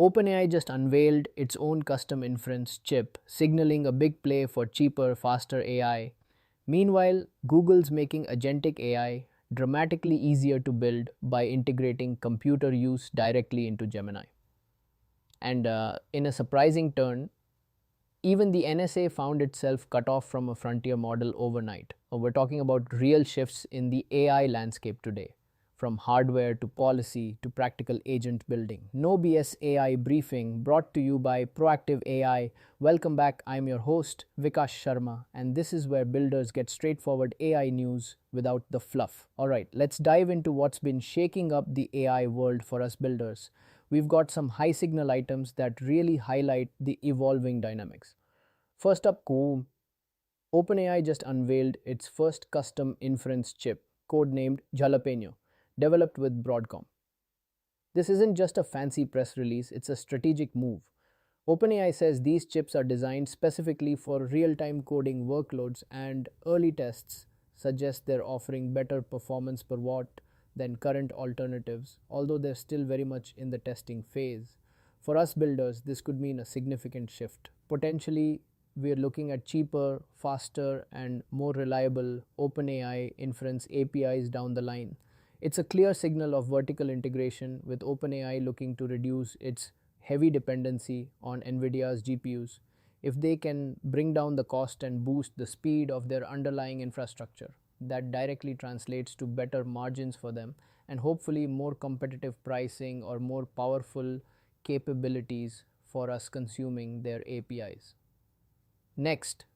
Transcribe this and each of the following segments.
OpenAI just unveiled its own custom inference chip, signaling a big play for cheaper, faster AI. Meanwhile, Google's making agentic AI dramatically easier to build by integrating computer use directly into Gemini. And in a surprising turn, even the NSA found itself cut off from a frontier model overnight. We're talking about real shifts in the AI landscape today, from hardware to policy to practical agent building. No BS AI briefing brought to you by Proactive AI. Welcome back. I'm your host, Vikash Sharma, and this is where builders get straightforward AI news without the fluff. All right, let's dive into what's been shaking up the AI world for us builders. We've got some high signal items that really highlight the evolving dynamics. First up, OpenAI just unveiled its first custom inference chip, codenamed Jalapeño, developed with Broadcom. This isn't just a fancy press release, it's a strategic move. OpenAI says these chips are designed specifically for real time coding workloads, and early tests suggest they're offering better performance per watt than current alternatives, although they're still very much in the testing phase. For us builders, this could mean a significant shift. Potentially, we're looking at cheaper, faster, and more reliable OpenAI inference APIs down the line. It's a clear signal of vertical integration, with OpenAI looking to reduce its heavy dependency on NVIDIA's GPUs. If they can bring down the cost and boost the speed of their underlying infrastructure, that directly translates to better margins for them and hopefully more competitive pricing or more powerful capabilities for us consuming their APIs. Next,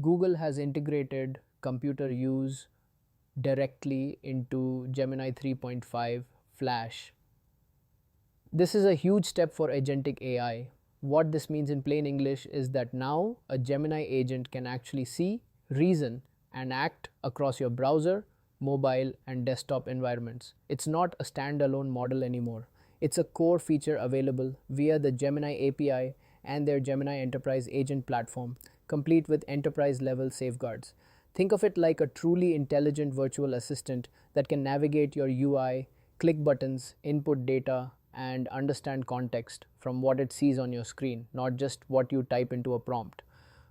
Google has integrated computer use directly into Gemini 3.5 Flash. This is a huge step for agentic AI. What this means in plain English is that now a Gemini agent can actually see, reason, and act across your browser, mobile, and desktop environments. It's not a standalone model anymore. It's a core feature available via the Gemini API and their Gemini Enterprise Agent platform, complete with enterprise level safeguards. Think of it like a truly intelligent virtual assistant that can navigate your UI, click buttons, input data, and understand context from what it sees on your screen, not just what you type into a prompt.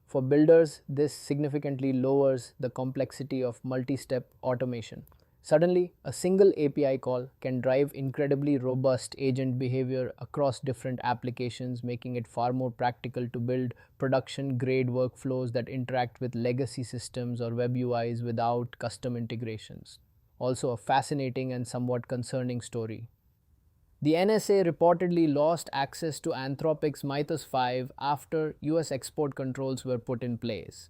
For builders, this significantly lowers the complexity of multi-step automation. Suddenly, a single API call can drive incredibly robust agent behavior across different applications, making it far more practical to build production-grade workflows that interact with legacy systems or web UIs without custom integrations. Also, a fascinating and somewhat concerning story. The NSA reportedly lost access to Anthropic's Mythos 5 after US export controls were put in place.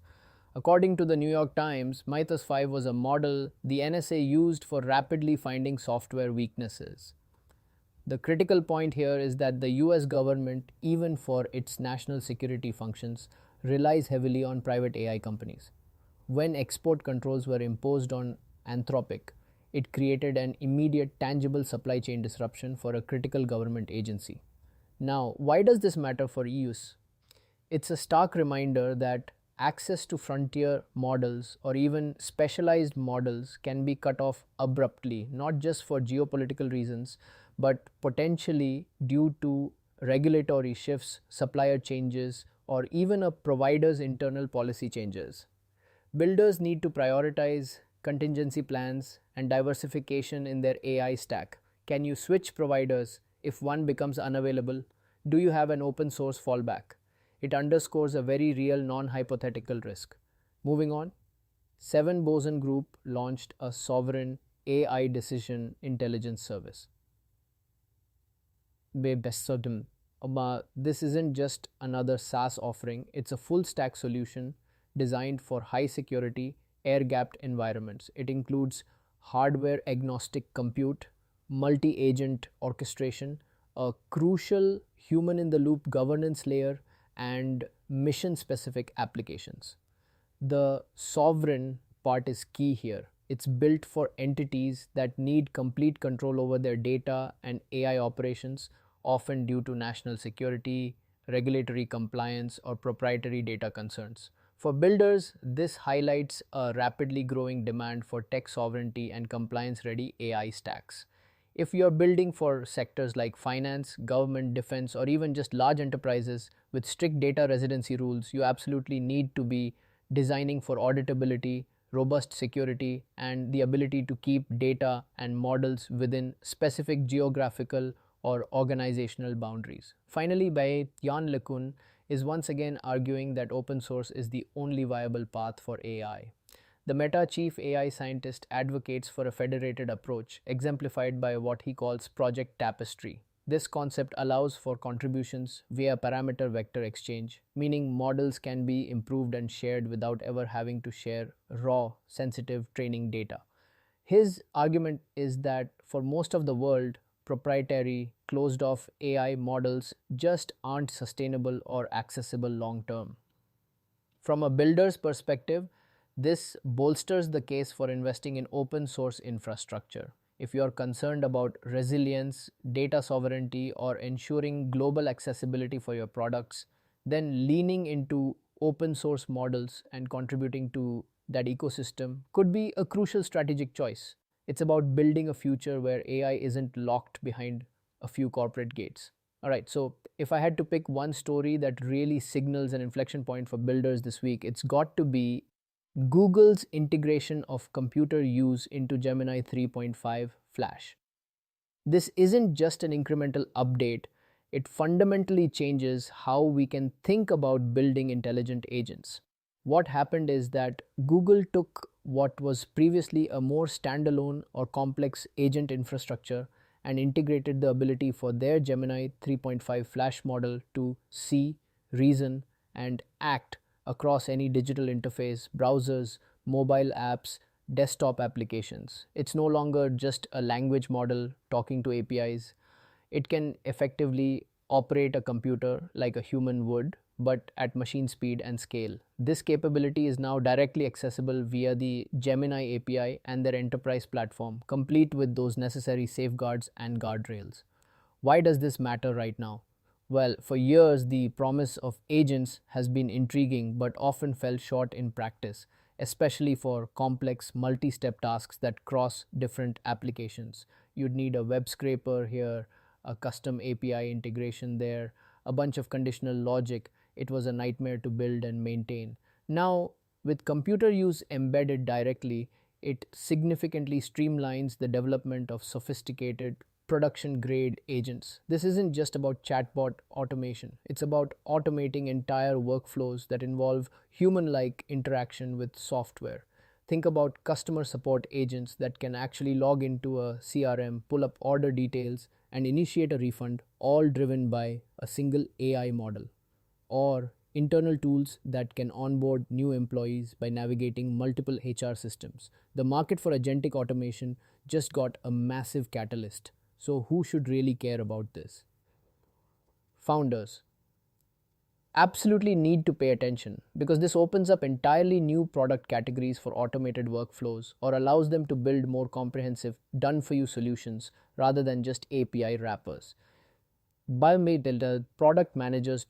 According to the New York Times, Mythos 5 was a model the NSA used for rapidly finding software weaknesses. The critical point here is that the US government, even for its national security functions, relies heavily on private AI companies. When export controls were imposed on Anthropic, it created an immediate tangible supply chain disruption for a critical government agency. Now, why does this matter for use? It's a stark reminder that access to frontier models or even specialized models can be cut off abruptly, not just for geopolitical reasons, but potentially due to regulatory shifts, supplier changes, or even a provider's internal policy changes. Builders need to prioritize contingency plans and diversification in their AI stack. Can you switch providers if one becomes unavailable? Do you have an open source fallback? It underscores a very real non-hypothetical risk. Moving on, Seven Boson Group launched a sovereign AI decision intelligence service. This isn't just another SaaS offering, it's a full stack solution designed for high security, air gapped environments. It includes hardware agnostic compute, multi agent orchestration, a crucial human in the loop governance layer, and mission specific applications. The sovereign part is key here. It's built for entities that need complete control over their data and AI operations, often due to national security, regulatory compliance, or proprietary data concerns. For builders, this highlights a rapidly growing demand for tech sovereignty and compliance ready AI stacks. If you're building for sectors like finance, government, defense, or even just large enterprises with strict data residency rules, you absolutely need to be designing for auditability, robust security, and the ability to keep data and models within specific geographical or organizational boundaries. Finally, by Jan LeCun is once again arguing that open source is the only viable path for AI. The Meta chief AI scientist advocates for a federated approach, exemplified by what he calls Project Tapestry. This concept allows for contributions via parameter vector exchange, meaning models can be improved and shared without ever having to share raw, sensitive training data. His argument is that for most of the world, proprietary, closed off AI models just aren't sustainable or accessible long term. From a builder's perspective, this bolsters the case for investing in open source infrastructure. If you are concerned about resilience, data sovereignty, or ensuring global accessibility for your products, then leaning into open source models and contributing to that ecosystem could be a crucial strategic choice. It's about building a future where AI isn't locked behind a few corporate gates. All right, so if I had to pick one story that really signals an inflection point for builders this week, it's got to be Google's integration of computer use into Gemini 3.5 Flash. This isn't just an incremental update, it fundamentally changes how we can think about building intelligent agents. What happened is that Google took what was previously a more standalone or complex agent infrastructure and integrated the ability for their Gemini 3.5 Flash model to see, reason, and act across any digital interface, browsers, mobile apps, desktop applications. It's no longer just a language model talking to APIs. It can effectively operate a computer like a human would, but at machine speed and scale. This capability is now directly accessible via the Gemini API and their enterprise platform, complete with those necessary safeguards and guardrails. Why does this matter right now? Well, for years, the promise of agents has been intriguing but often fell short in practice, especially for complex multi step tasks that cross different applications. You'd need a web scraper here, a custom API integration there, a bunch of conditional logic. It was a nightmare to build and maintain. Now, with computer use embedded directly, it significantly streamlines the development of sophisticated production grade agents. This isn't just about chatbot automation, it's about automating entire workflows that involve human like interaction with software. Think about customer support agents that can actually log into a CRM, pull up order details, and initiate a refund, all driven by a single AI model. Or internal tools that can onboard new employees by navigating multiple HR systems. The market for agentic automation just got a massive catalyst. So, who should really care about this? Founders absolutely need to pay attention because this opens up entirely new product categories for automated workflows or allows them to build more comprehensive, done for you solutions rather than just API wrappers. The product managers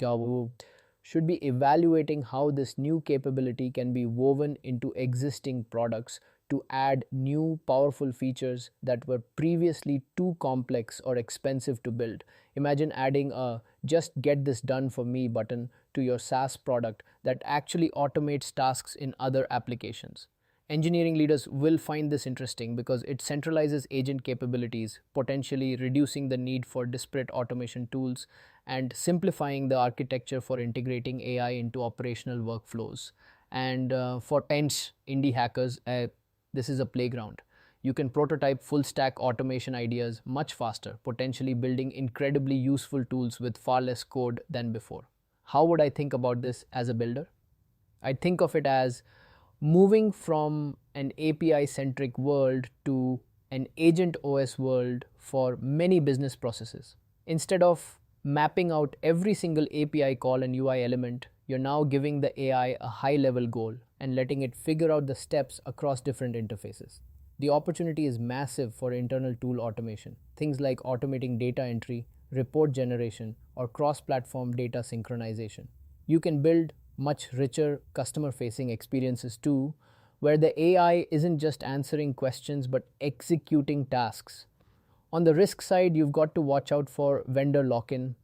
should be evaluating how this new capability can be woven into existing products to add new powerful features that were previously too complex or expensive to build. Imagine adding a just get this done for me button to your SaaS product that actually automates tasks in other applications. Engineering leaders will find this interesting because it centralizes agent capabilities, potentially reducing the need for disparate automation tools and simplifying the architecture for integrating AI into operational workflows. And for indie hackers, this is a playground. You can prototype full stack automation ideas much faster, potentially building incredibly useful tools with far less code than before. How would I think about this as a builder? I think of it as moving from an API centric world to an agent OS world for many business processes. Instead of mapping out every single API call and UI element, you're now giving the AI a high level goal and letting it figure out the steps across different interfaces. The opportunity is massive for internal tool automation, things like automating data entry, report generation, or cross platform data synchronization. You can build much richer customer facing experiences too, where the AI isn't just answering questions but executing tasks. On the risk side, you've got to watch out for vendor lock-in.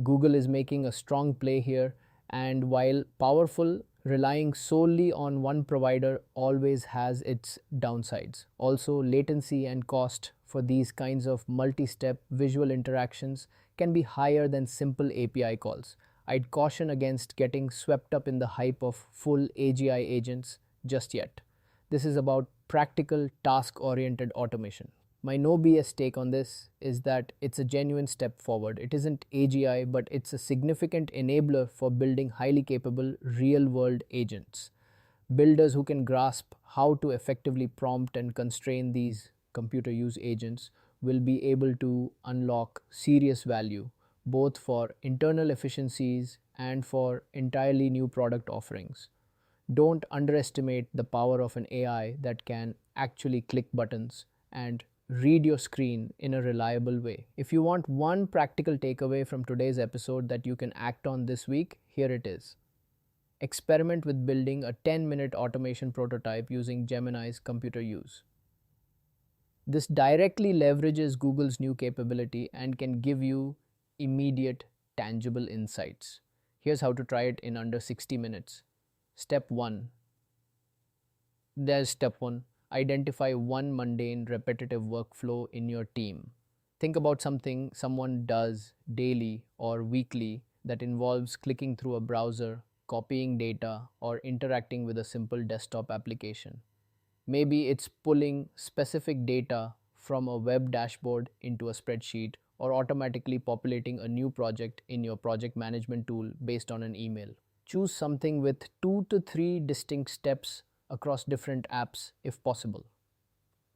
Google is making a strong play here, and while powerful, relying solely on one provider always has its downsides. Also, latency and cost for these kinds of multi-step visual interactions can be higher than simple API calls. I'd caution against getting swept up in the hype of full AGI agents just yet. This is about practical, task-oriented automation. My no BS take on this is that it's a genuine step forward. It isn't AGI, but it's a significant enabler for building highly capable real world agents. Builders who can grasp how to effectively prompt and constrain these computer use agents will be able to unlock serious value both for internal efficiencies and for entirely new product offerings. Don't underestimate the power of an AI that can actually click buttons and read your screen in a reliable way. If you want one practical takeaway from today's episode that you can act on this week, here it is. Experiment with building a 10-minute automation prototype using Gemini's computer use. This directly leverages Google's new capability and can give you immediate, tangible insights. Here's how to try it in under 60 minutes. Step 1. There's step 1. Identify one mundane, repetitive workflow in your team. Think about something someone does daily or weekly that involves clicking through a browser, copying data, or interacting with a simple desktop application. Maybe it's pulling specific data from a web dashboard into a spreadsheet or automatically populating a new project in your project management tool based on an email. Choose something with 2 to 3 distinct steps across different apps if possible.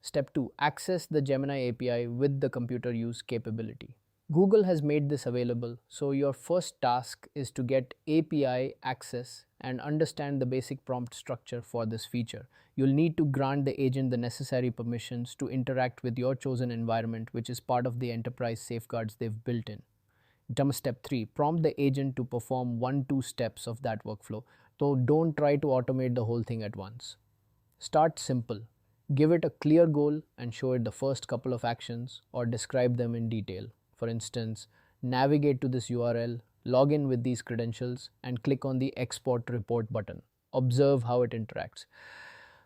Step 2. Access the Gemini API with the computer use capability. Google has made this available, so your first task is to get API access and understand the basic prompt structure for this feature. You'll need to grant the agent the necessary permissions to interact with your chosen environment, which is part of the enterprise safeguards they've built in. Step 3. Prompt the agent to perform 1-2 steps of that workflow, so don't try to automate the whole thing at once. Start simple. Give it a clear goal and show it the first couple of actions or describe them in detail. For instance, navigate to this URL, log in with these credentials, and click on the Export Report button. Observe how it interacts.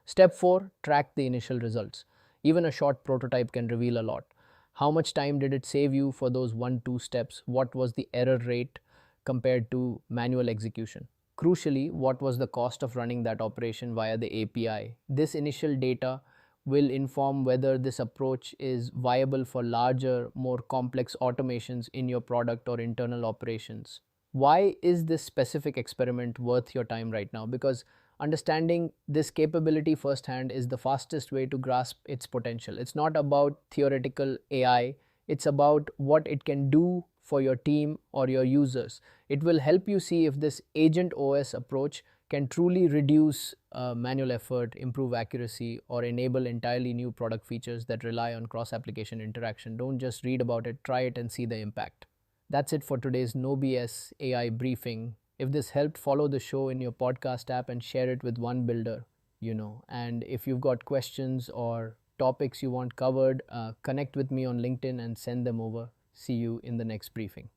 Step 4. Track the initial results. Even a short prototype can reveal a lot. How much time did it save you for those 1-2 steps? What was the error rate compared to manual execution? Crucially, what was the cost of running that operation via the API? This initial data will inform whether this approach is viable for larger, more complex automations in your product or internal operations. Why is this specific experiment worth your time right now? Because understanding this capability firsthand is the fastest way to grasp its potential. It's not about theoretical AI, it's about what it can do for your team or your users. It will help you see if this agent OS approach can truly reduce manual effort, improve accuracy, or enable entirely new product features that rely on cross-application interaction. Don't just read about it, try it and see the impact. That's it for today's No BS AI briefing. If this helped, follow the show in your podcast app and share it with one builder you know. And if you've got questions or topics you want covered, connect with me on LinkedIn and send them over. See you in the next briefing.